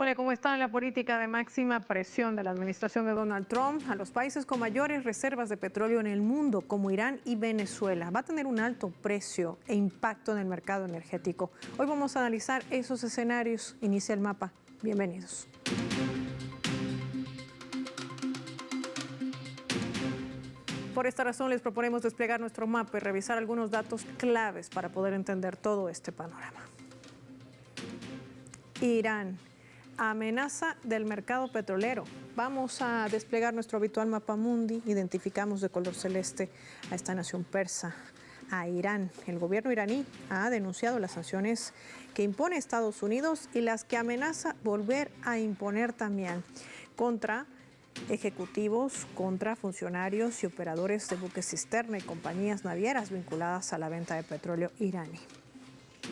Hola, ¿cómo está la política de máxima presión de la administración de Donald Trump a los países con mayores reservas de petróleo en el mundo, como Irán y Venezuela? Va a tener un alto precio e impacto en el mercado energético. Hoy vamos a analizar esos escenarios. Inicia el mapa. Bienvenidos. Por esta razón les proponemos desplegar nuestro mapa y revisar algunos datos claves para poder entender todo este panorama. Irán, amenaza del mercado petrolero. Vamos a desplegar nuestro habitual mapa mundi. Identificamos de color celeste a esta nación persa, a Irán. El gobierno iraní ha denunciado las sanciones que impone Estados Unidos y las que amenaza volver a imponer también contra ejecutivos, contra funcionarios y operadores de buques cisterna y compañías navieras vinculadas a la venta de petróleo iraní.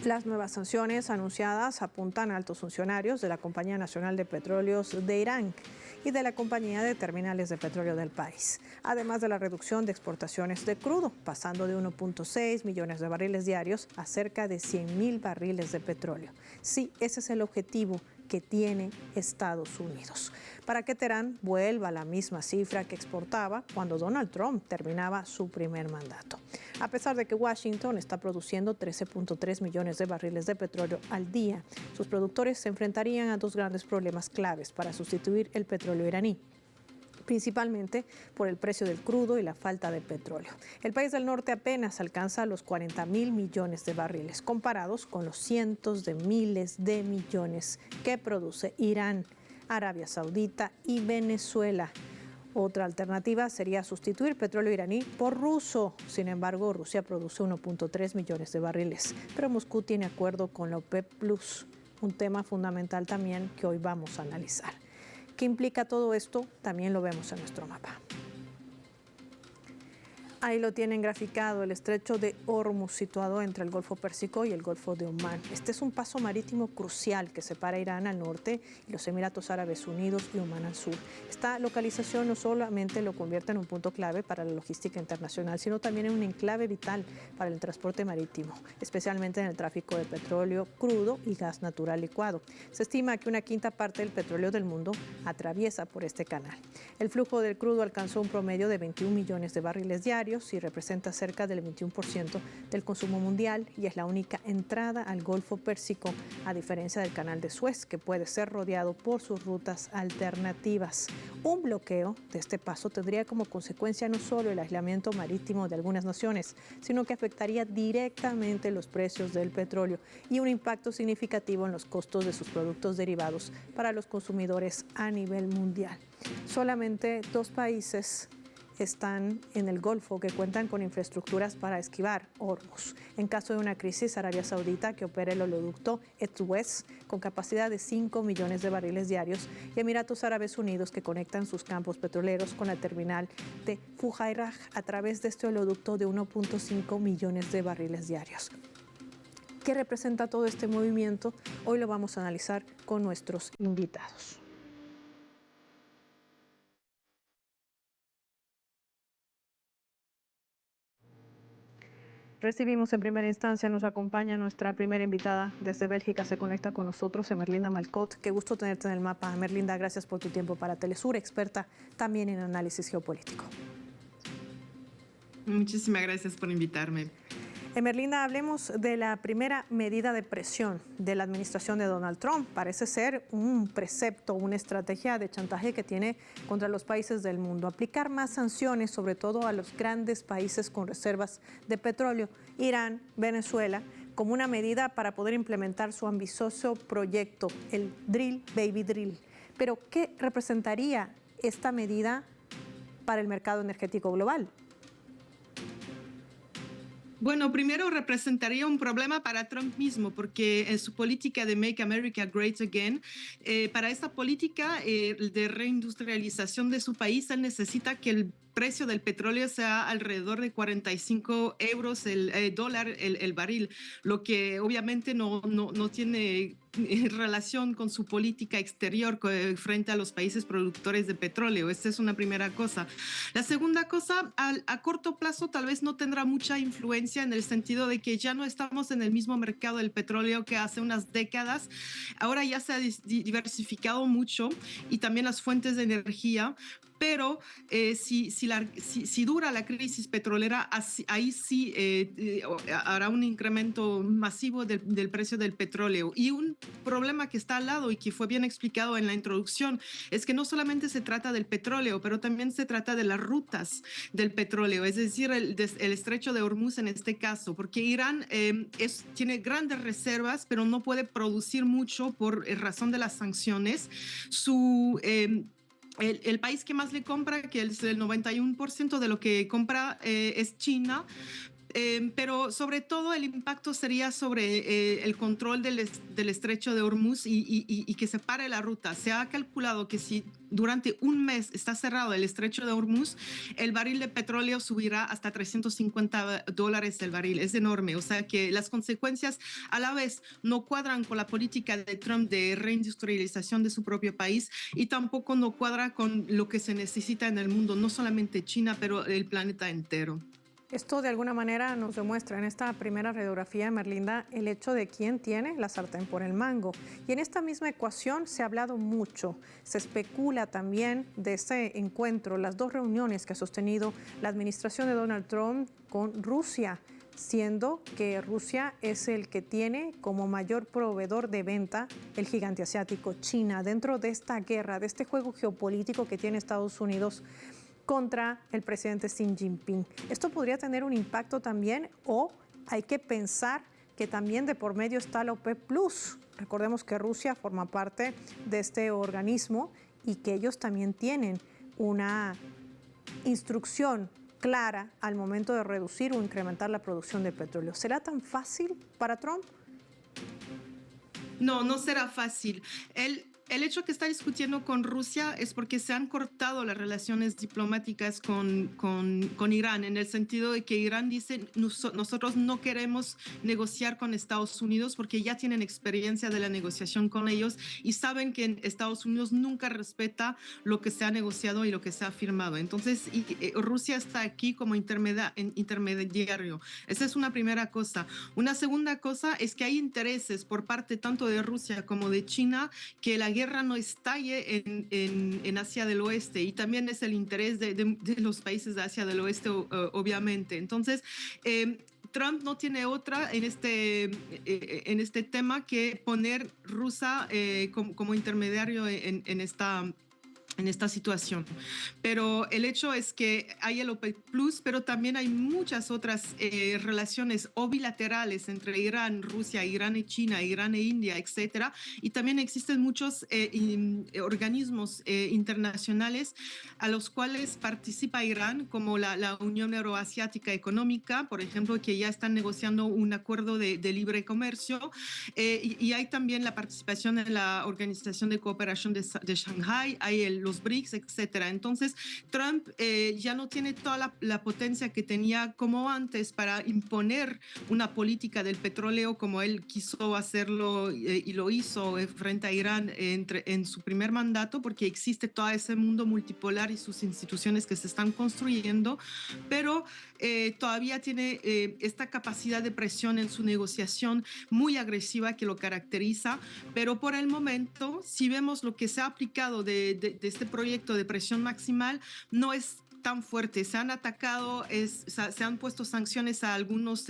Las nuevas sanciones anunciadas apuntan a altos funcionarios de la Compañía Nacional de Petróleos de Irán y de la Compañía de Terminales de Petróleo del país, además de la reducción de exportaciones de crudo, pasando de 1.6 millones de barriles diarios a cerca de 100.000 barriles de petróleo. Sí, ese es el objetivo que tiene Estados Unidos, para que Teherán vuelva a la misma cifra que exportaba cuando Donald Trump terminaba su primer mandato. A pesar de que Washington está produciendo 13.3 millones de barriles de petróleo al día, sus productores se enfrentarían a dos grandes problemas claves para sustituir el petróleo iraní, principalmente por el precio del crudo y la falta de petróleo. El país del norte apenas alcanza los 40.000 millones de barriles, comparados con los cientos de miles de millones que produce Irán, Arabia Saudita y Venezuela. Otra alternativa sería sustituir petróleo iraní por ruso. Sin embargo, Rusia produce 1.3 millones de barriles, pero Moscú tiene acuerdo con la OPEP Plus, un tema fundamental también que hoy vamos a analizar. ¿Qué implica todo esto? También lo vemos en nuestro mapa. Ahí lo tienen graficado, el estrecho de Hormuz, situado entre el Golfo Pérsico y el Golfo de Omán. Este es un paso marítimo crucial que separa Irán al norte y los Emiratos Árabes Unidos y Omán al sur. Esta localización no solamente lo convierte en un punto clave para la logística internacional, sino también en un enclave vital para el transporte marítimo, especialmente en el tráfico de petróleo crudo y gas natural licuado. Se estima que una quinta parte del petróleo del mundo atraviesa por este canal. El flujo del crudo alcanzó un promedio de 21 millones de barriles diarios y representa cerca del 21% del consumo mundial, y es la única entrada al Golfo Pérsico, a diferencia del Canal de Suez, que puede ser rodeado por sus rutas alternativas. Un bloqueo de este paso tendría como consecuencia no solo el aislamiento marítimo de algunas naciones, sino que afectaría directamente los precios del petróleo y un impacto significativo en los costos de sus productos derivados para los consumidores a nivel mundial. Solamente 2 países están en el Golfo que cuentan con infraestructuras para esquivar Hormuz. En caso de una crisis, Arabia Saudita, que opera el oleoducto East-West con capacidad de 5 millones de barriles diarios, y Emiratos Árabes Unidos, que conectan sus campos petroleros con la terminal de Fujairah a través de este oleoducto de 1.5 millones de barriles diarios. ¿Qué representa todo este movimiento? Hoy lo vamos a analizar con nuestros invitados. Recibimos en primera instancia, nos acompaña nuestra primera invitada desde Bélgica, se conecta con nosotros, Emerlinda Malcot. Qué gusto tenerte en el mapa. Emerlinda, gracias por tu tiempo para Telesur, experta también en análisis geopolítico. Muchísimas gracias por invitarme. Emerlinda, hablemos de la primera medida de presión de la administración de Donald Trump. Parece ser un precepto, una estrategia de chantaje que tiene contra los países del mundo. Aplicar más sanciones, sobre todo a los grandes países con reservas de petróleo, Irán, Venezuela, como una medida para poder implementar su ambicioso proyecto, el Drill Baby Drill. Pero, ¿qué representaría esta medida para el mercado energético global? Bueno, primero representaría un problema para Trump mismo, porque en su política de Make America Great Again, para esta política de reindustrialización de su país, él necesita que el precio del petróleo sea alrededor de 45 euros el dólar el barril, lo que obviamente no tiene relación con su política exterior frente a los países productores de petróleo. Esta es una primera cosa. La segunda cosa, a corto plazo tal vez no tendrá mucha influencia en el sentido de que ya no estamos en el mismo mercado del petróleo que hace unas décadas. Ahora ya se ha diversificado mucho y también las fuentes de energía, pero si dura la crisis petrolera, ahí sí hará un incremento masivo del precio del petróleo. Y un problema que está al lado y que fue bien explicado en la introducción es que no solamente se trata del petróleo, pero también se trata de las rutas del petróleo, es decir, el estrecho de Hormuz en este caso, porque Irán tiene grandes reservas, pero no puede producir mucho por razón de las sanciones. El país que más le compra, que es el 91% de lo que compra, es China. Pero sobre todo el impacto sería sobre el control del estrecho de Hormuz y que se pare la ruta. Se ha calculado que si durante un mes está cerrado el estrecho de Hormuz, el barril de petróleo subirá hasta $350 el barril. Es enorme. O sea que las consecuencias a la vez no cuadran con la política de Trump de reindustrialización de su propio país y tampoco no cuadra con lo que se necesita en el mundo, no solamente China, pero el planeta entero. Esto de alguna manera nos demuestra en esta primera radiografía, Merlinda, el hecho de quién tiene la sartén por el mango. Y en esta misma ecuación se ha hablado mucho, se especula también de este encuentro, las dos reuniones que ha sostenido la administración de Donald Trump con Rusia, siendo que Rusia es el que tiene como mayor proveedor de venta el gigante asiático China, dentro de esta guerra, de este juego geopolítico que tiene Estados Unidos contra el presidente Xi Jinping. ¿Esto podría tener un impacto también o hay que pensar que también de por medio está la OPEP Plus? Recordemos que Rusia forma parte de este organismo y que ellos también tienen una instrucción clara al momento de reducir o incrementar la producción de petróleo. ¿Será tan fácil para Trump? No, no será fácil. El hecho que está discutiendo con Rusia es porque se han cortado las relaciones diplomáticas con Irán, en el sentido de que Irán dice, nosotros no queremos negociar con Estados Unidos porque ya tienen experiencia de la negociación con ellos y saben que Estados Unidos nunca respeta lo que se ha negociado y lo que se ha firmado. Entonces, Rusia está aquí como intermediario. Esa es una primera cosa. Una segunda cosa es que hay intereses por parte tanto de Rusia como de China que la guerra no estalle en Asia del Oeste, y también es el interés de los países de Asia del Oeste, obviamente. Entonces, Trump no tiene otra en este tema que poner Rusia como intermediario en esta situación. Pero el hecho es que hay el OPEC Plus, pero también hay muchas otras relaciones o bilaterales entre Irán, Rusia, Irán y China, Irán e India, etcétera. Y también existen muchos organismos internacionales a los cuales participa Irán, como la Unión Euroasiática Económica, por ejemplo, que ya están negociando un acuerdo de libre comercio. Y hay también la participación en la Organización de Cooperación de Shanghái, hay los BRICS, etcétera. Entonces, Trump ya no tiene toda la potencia que tenía como antes para imponer una política del petróleo como él quiso hacerlo y lo hizo frente a Irán en su primer mandato, porque existe todo ese mundo multipolar y sus instituciones que se están construyendo, pero todavía tiene esta capacidad de presión en su negociación muy agresiva que lo caracteriza, pero por el momento, si vemos lo que se ha aplicado de este proyecto de presión maximal, no es tan fuerte. Se han atacado, se han puesto sanciones a algunos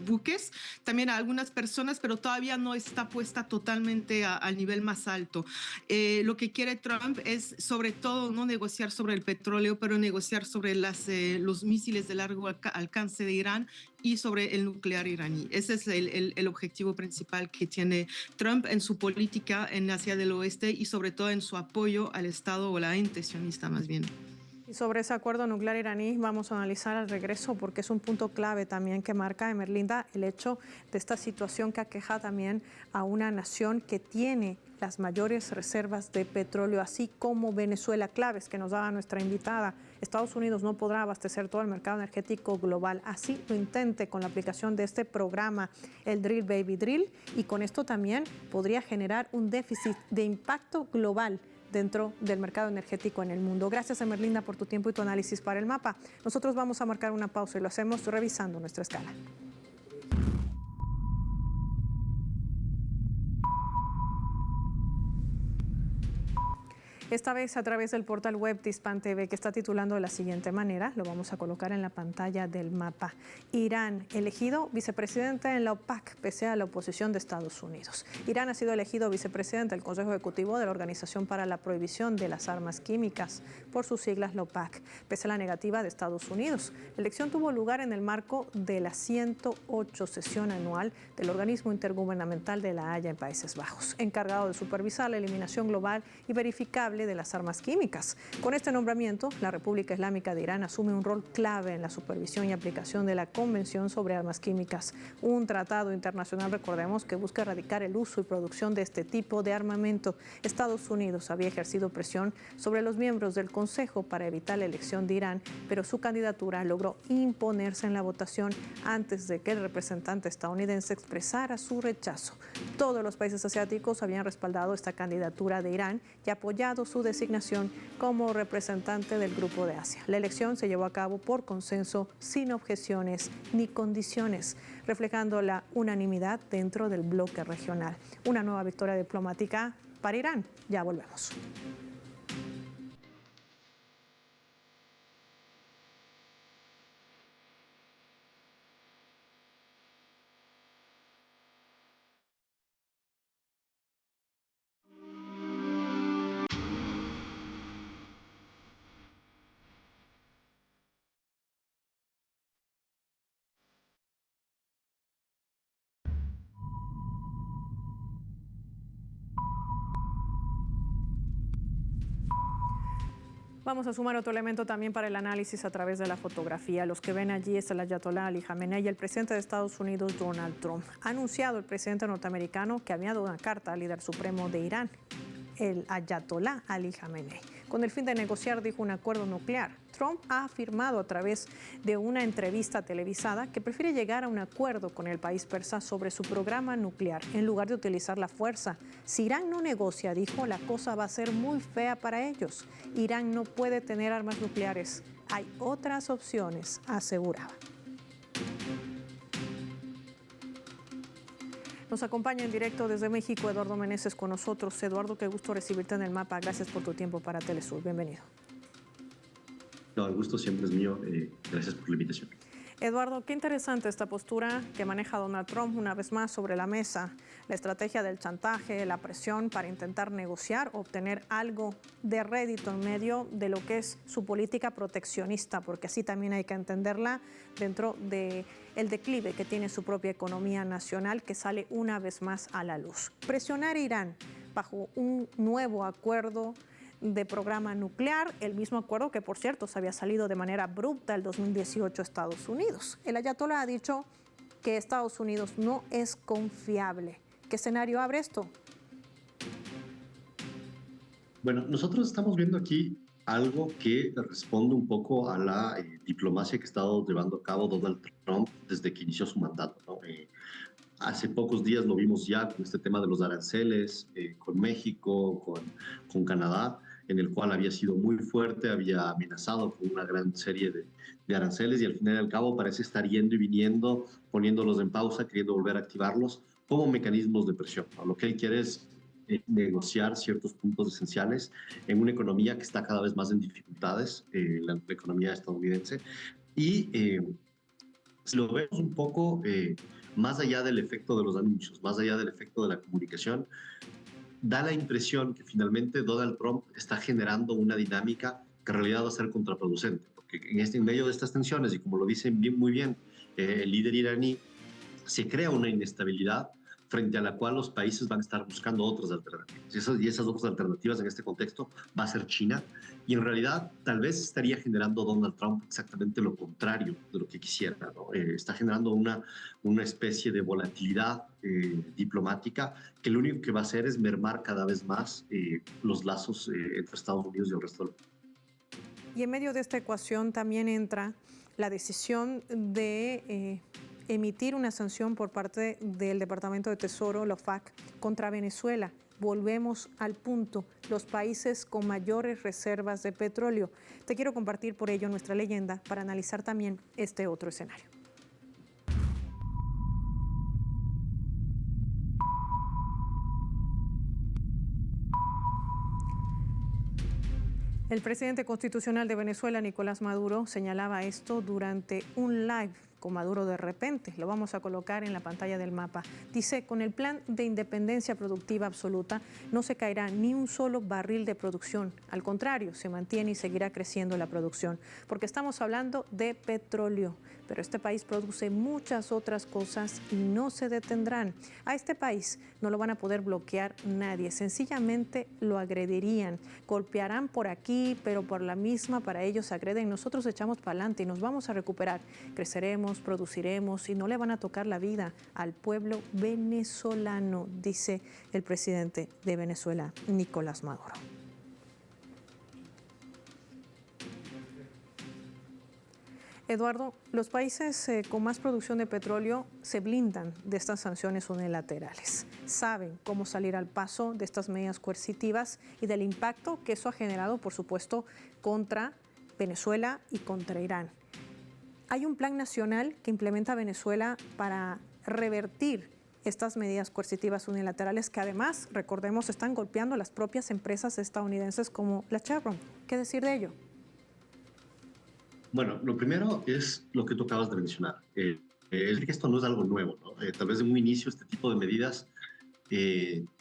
buques, también a algunas personas, pero todavía no está puesta totalmente al nivel más alto. Lo que quiere Trump es sobre todo no negociar sobre el petróleo, pero negociar sobre los misiles de largo alcance de Irán y sobre el nuclear iraní. Ese es el objetivo principal que tiene Trump en su política en Asia del Oeste y sobre todo en su apoyo al Estado o la ente sionista más bien. Y sobre ese acuerdo nuclear iraní vamos a analizar al regreso porque es un punto clave también que marca, Emerlinda, el hecho de esta situación que aqueja también a una nación que tiene las mayores reservas de petróleo, así como Venezuela, claves que nos daba nuestra invitada. Estados Unidos no podrá abastecer todo el mercado energético global, así lo intente con la aplicación de este programa, el Drill Baby Drill, y con esto también podría generar un déficit de impacto global dentro del mercado energético en el mundo. Gracias, Emerlinda, por tu tiempo y tu análisis para el mapa. Nosotros vamos a marcar una pausa y lo hacemos revisando nuestra escala. Esta vez a través del portal web de Hispan TV, que está titulando de la siguiente manera, lo vamos a colocar en la pantalla del mapa. Irán, elegido vicepresidente en la OPEC, pese a la oposición de Estados Unidos. Irán ha sido elegido vicepresidente del Consejo Ejecutivo de la Organización para la Prohibición de las Armas Químicas, por sus siglas la OPEC, pese a la negativa de Estados Unidos. La elección tuvo lugar en el marco de la 108 sesión anual del Organismo Intergubernamental de la Haya en Países Bajos, encargado de supervisar la eliminación global y verificable de las armas químicas. Con este nombramiento, la República Islámica de Irán asume un rol clave en la supervisión y aplicación de la Convención sobre Armas Químicas, un tratado internacional, recordemos, que busca erradicar el uso y producción de este tipo de armamento. Estados Unidos había ejercido presión sobre los miembros del Consejo para evitar la elección de Irán, pero su candidatura logró imponerse en la votación antes de que el representante estadounidense expresara su rechazo. Todos los países asiáticos habían respaldado esta candidatura de Irán y apoyado su designación como representante del Grupo de Asia. La elección se llevó a cabo por consenso, sin objeciones ni condiciones, reflejando la unanimidad dentro del bloque regional. Una nueva victoria diplomática para Irán. Ya volvemos. Vamos a sumar otro elemento también para el análisis a través de la fotografía. Los que ven allí es el ayatolá Ali Jamenei y el presidente de Estados Unidos, Donald Trump. Ha anunciado el presidente norteamericano que había dado una carta al líder supremo de Irán, el ayatolá Ali Jamenei, con el fin de negociar, dijo, un acuerdo nuclear. Trump ha afirmado a través de una entrevista televisada que prefiere llegar a un acuerdo con el país persa sobre su programa nuclear en lugar de utilizar la fuerza. Si Irán no negocia, dijo, la cosa va a ser muy fea para ellos. Irán no puede tener armas nucleares. Hay otras opciones, aseguraba. Nos acompaña en directo desde México Eduardo Meneses con nosotros. Eduardo, qué gusto recibirte en el mapa. Gracias por tu tiempo para Telesur. Bienvenido. No, el gusto siempre es mío. Gracias por la invitación. Eduardo, qué interesante esta postura que maneja Donald Trump una vez más sobre la mesa, la estrategia del chantaje, la presión para intentar negociar, obtener algo de rédito en medio de lo que es su política proteccionista, porque así también hay que entenderla dentro del declive que tiene su propia economía nacional, que sale una vez más a la luz. Presionar a Irán bajo un nuevo acuerdo de programa nuclear, el mismo acuerdo que, por cierto, se había salido de manera abrupta el 2018 a Estados Unidos. El ayatolá ha dicho que Estados Unidos no es confiable. ¿Qué escenario abre esto? Bueno, nosotros estamos viendo aquí algo que responde un poco a la diplomacia que ha estado llevando a cabo Donald Trump desde que inició su mandato, ¿no? Hace pocos días lo vimos ya con este tema de los aranceles, con México, con Canadá, en el cual había sido muy fuerte, había amenazado con una gran serie de aranceles y al final y al cabo parece estar yendo y viniendo, poniéndolos en pausa, queriendo volver a activarlos como mecanismos de presión, ¿no? Lo que él quiere es negociar ciertos puntos esenciales en una economía que está cada vez más en dificultades, la economía estadounidense, y si lo vemos un poco más allá del efecto de los anuncios, más allá del efecto de la comunicación, da la impresión que finalmente Donald Trump está generando una dinámica que en realidad va a ser contraproducente, porque en medio de estas tensiones, y como lo dicen muy bien el líder iraní, se crea una inestabilidad frente a la cual los países van a estar buscando otras alternativas. Y esas otras alternativas en este contexto va a ser China. Y en realidad tal vez estaría generando Donald Trump exactamente lo contrario de lo que quisiera, ¿no? Está generando una especie de volatilidad diplomática que lo único que va a hacer es mermar cada vez más los lazos entre Estados Unidos y el resto del mundo. Y en medio de esta ecuación también entra la decisión de emitir una sanción por parte del Departamento de Tesoro, la OFAC, contra Venezuela. Volvemos al punto, los países con mayores reservas de petróleo. Te quiero compartir por ello nuestra leyenda para analizar también este otro escenario. El presidente constitucional de Venezuela, Nicolás Maduro, señalaba esto durante un live con Maduro de repente. Lo vamos a colocar en la pantalla del mapa. Dice, con el plan de independencia productiva absoluta no se caerá ni un solo barril de producción. Al contrario, se mantiene y seguirá creciendo la producción, porque estamos hablando de petróleo. Pero este país produce muchas otras cosas y no se detendrán. A este país no lo van a poder bloquear nadie, sencillamente lo agredirían. Golpearán por aquí, pero por la misma para ellos agreden. Nosotros echamos para adelante y nos vamos a recuperar. Creceremos, produciremos y no le van a tocar la vida al pueblo venezolano, dice el presidente de Venezuela, Nicolás Maduro. Eduardo, los países con más producción de petróleo se blindan de estas sanciones unilaterales. Saben cómo salir al paso de estas medidas coercitivas y del impacto que eso ha generado, por supuesto, contra Venezuela y contra Irán. Hay un plan nacional que implementa Venezuela para revertir estas medidas coercitivas unilaterales que además, recordemos, están golpeando a las propias empresas estadounidenses como la Chevron. ¿Qué decir de ello? Bueno, lo primero es lo que tú acabas de mencionar. Es que esto no es algo nuevo, ¿no? Tal vez en un inicio este tipo de medidas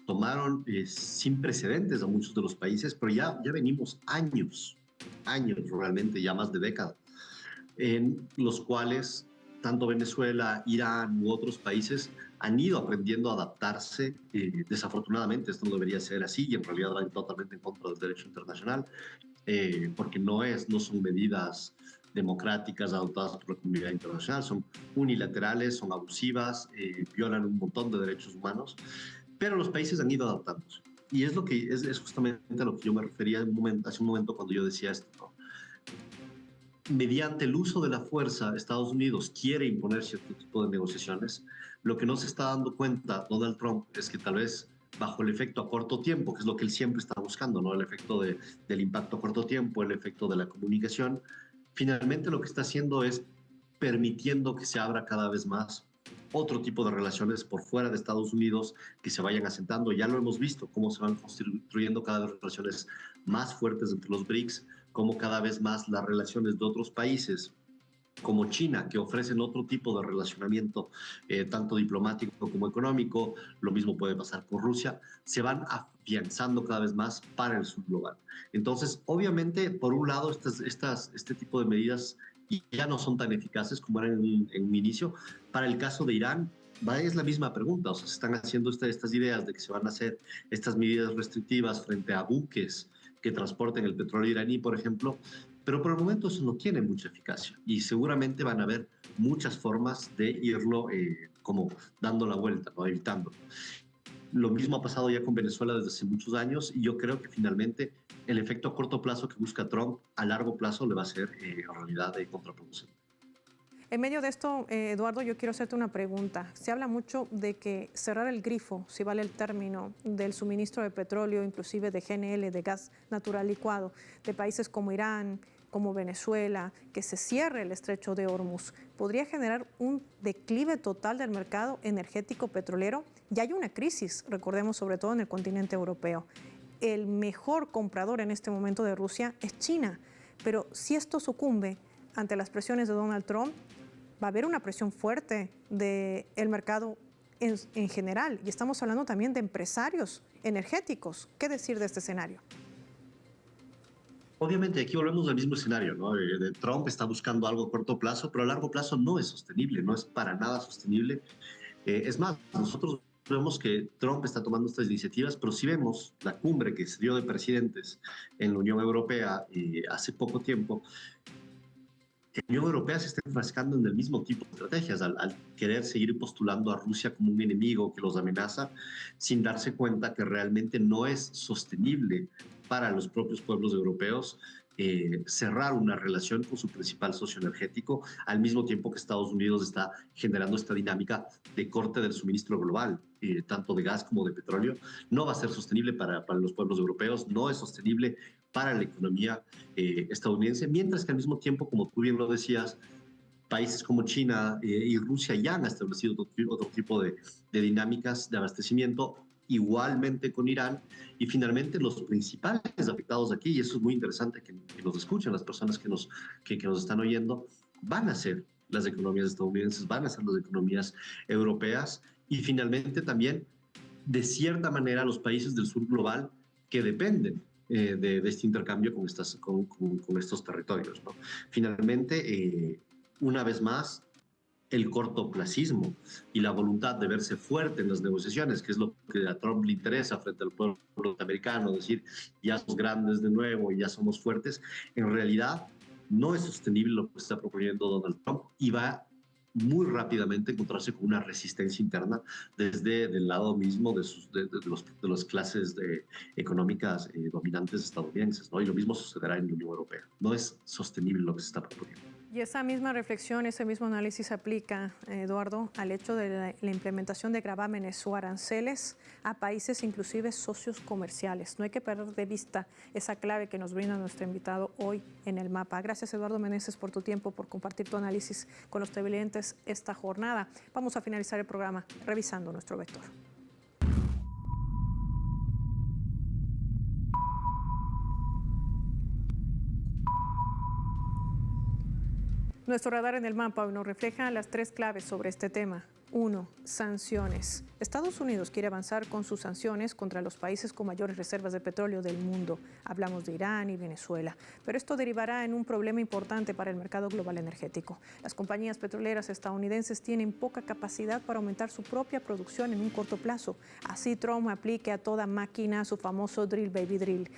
tomaron sin precedentes a muchos de los países, pero ya venimos años realmente, ya más de décadas, en los cuales tanto Venezuela, Irán u otros países han ido aprendiendo a adaptarse. Desafortunadamente esto no debería ser así y en realidad van totalmente en contra del derecho internacional, porque no son medidas democráticas adoptadas por la comunidad internacional, son unilaterales, son abusivas, violan un montón de derechos humanos, pero los países han ido adaptándose. Y es justamente a lo que yo me refería hace un momento cuando yo decía esto, ¿no? Mediante el uso de la fuerza, Estados Unidos quiere imponer cierto tipo de negociaciones. Lo que no se está dando cuenta Donald Trump es que tal vez bajo el efecto a corto tiempo, que es lo que él siempre está buscando, ¿no? El efecto del impacto a corto tiempo, el efecto de la comunicación, finalmente lo que está haciendo es permitiendo que se abra cada vez más otro tipo de relaciones por fuera de Estados Unidos que se vayan asentando. Ya lo hemos visto, cómo se van construyendo cada vez relaciones más fuertes entre los BRICS, cómo cada vez más las relaciones de otros países como China, que ofrecen otro tipo de relacionamiento, tanto diplomático como económico, lo mismo puede pasar con Rusia, se van afianzando cada vez más para el sur global. Entonces, obviamente, por un lado, este tipo de medidas ya no son tan eficaces como eran en un inicio. Para el caso de Irán, es la misma pregunta, o sea, se están haciendo estas ideas de que se van a hacer estas medidas restrictivas frente a buques que transporten el petróleo iraní, por ejemplo, pero por el momento eso no tiene mucha eficacia y seguramente van a haber muchas formas de irlo como dando la vuelta, ¿no? Evitándolo. Lo mismo ha pasado ya con Venezuela desde hace muchos años y yo creo que finalmente el efecto a corto plazo que busca Trump a largo plazo le va a ser en realidad contraproducente. En medio de esto, Eduardo, yo quiero hacerte una pregunta. Se habla mucho de que cerrar el grifo, si vale el término, del suministro de petróleo, inclusive de GNL, de gas natural licuado, de países como Irán, como Venezuela, que se cierre el estrecho de Hormuz, podría generar un declive total del mercado energético petrolero. Ya hay una crisis, recordemos, sobre todo en el continente europeo. El mejor comprador en este momento de Rusia es China, pero si esto sucumbe ante las presiones de Donald Trump, va a haber una presión fuerte del mercado en general. Y estamos hablando también de empresarios energéticos. ¿Qué decir de este escenario? Obviamente, aquí volvemos al mismo escenario, ¿no? Trump está buscando algo a corto plazo, pero a largo plazo no es sostenible, no es para nada sostenible. Es más, nosotros vemos que Trump está tomando estas iniciativas, pero si vemos la cumbre que se dio de presidentes en la Unión Europea hace poco tiempo, la Unión Europea se está enfrascando en el mismo tipo de estrategias, al querer seguir postulando a Rusia como un enemigo que los amenaza, sin darse cuenta que realmente no es sostenible para los propios pueblos europeos cerrar una relación con su principal socio energético, al mismo tiempo que Estados Unidos está generando esta dinámica de corte del suministro global, tanto de gas como de petróleo. No va a ser sostenible para los pueblos europeos, no es sostenible para la economía estadounidense, mientras que al mismo tiempo, como tú bien lo decías, países como China y Rusia ya han establecido otro tipo de dinámicas de abastecimiento, igualmente con Irán, y finalmente los principales afectados aquí, y eso es muy interesante que nos escuchen las personas que nos están oyendo, van a ser las economías estadounidenses, van a ser las economías europeas, y finalmente también, de cierta manera, los países del sur global que dependen de este intercambio con estos territorios, ¿no? Finalmente, una vez más, el cortoplacismo y la voluntad de verse fuerte en las negociaciones, que es lo que a Trump le interesa frente al pueblo norteamericano, decir, ya somos grandes de nuevo y ya somos fuertes, en realidad no es sostenible lo que está proponiendo Donald Trump y va muy rápidamente a encontrarse con una resistencia interna desde el lado mismo de las clases económicas dominantes estadounidenses, ¿no? Y lo mismo sucederá en la Unión Europea. No es sostenible lo que se está proponiendo. Y esa misma reflexión, ese mismo análisis se aplica, Eduardo, al hecho de la implementación de gravámenes o aranceles a países inclusive socios comerciales. No hay que perder de vista esa clave que nos brinda nuestro invitado hoy en el mapa. Gracias, Eduardo Meneses, por tu tiempo, por compartir tu análisis con los televidentes esta jornada. Vamos a finalizar el programa revisando nuestro vector. Nuestro radar en el mapa hoy nos refleja las tres claves sobre este tema. 1. Sanciones. Estados Unidos quiere avanzar con sus sanciones contra los países con mayores reservas de petróleo del mundo. Hablamos de Irán y Venezuela. Pero esto derivará en un problema importante para el mercado global energético. Las compañías petroleras estadounidenses tienen poca capacidad para aumentar su propia producción en un corto plazo. Así Trump aplique a toda máquina su famoso drill baby drill.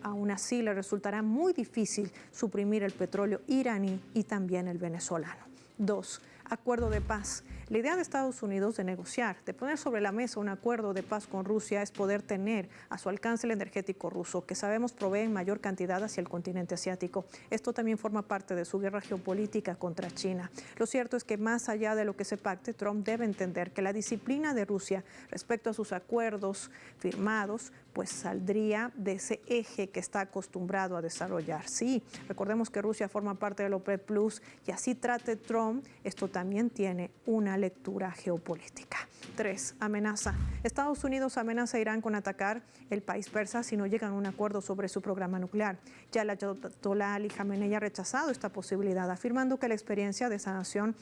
Aún así le resultará muy difícil suprimir el petróleo iraní y también el venezolano. 2. Acuerdo de paz. La idea de Estados Unidos de negociar, de poner sobre la mesa un acuerdo de paz con Rusia es poder tener a su alcance el energético ruso, que sabemos provee en mayor cantidad hacia el continente asiático. Esto también forma parte de su guerra geopolítica contra China. Lo cierto es que más allá de lo que se pacte, Trump debe entender que la disciplina de Rusia respecto a sus acuerdos firmados pues saldría de ese eje que está acostumbrado a desarrollar. Sí, recordemos que Rusia forma parte del OPEP Plus y así trate Trump, esto también tiene una lectura geopolítica. 3. Amenaza. Estados Unidos amenaza a Irán con atacar el país persa si no llegan a un acuerdo sobre su programa nuclear. Ya el ayatolá Ali Jamenei ha rechazado esta posibilidad, afirmando que la experiencia de esa nación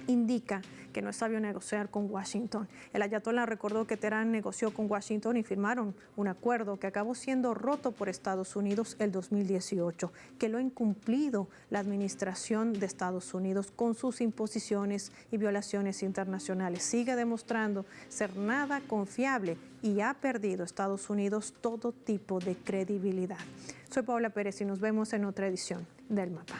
indica que no es sabio negociar con Washington. El ayatolá recordó que Teherán negoció con Washington y firmaron un acuerdo que acabó siendo roto por Estados Unidos el 2018, que lo ha incumplido la administración de Estados Unidos con sus imposiciones y violaciones internacionales. Sigue demostrando ser nada confiable y ha perdido Estados Unidos todo tipo de credibilidad. Soy Paola Pérez y nos vemos en otra edición del Mapa.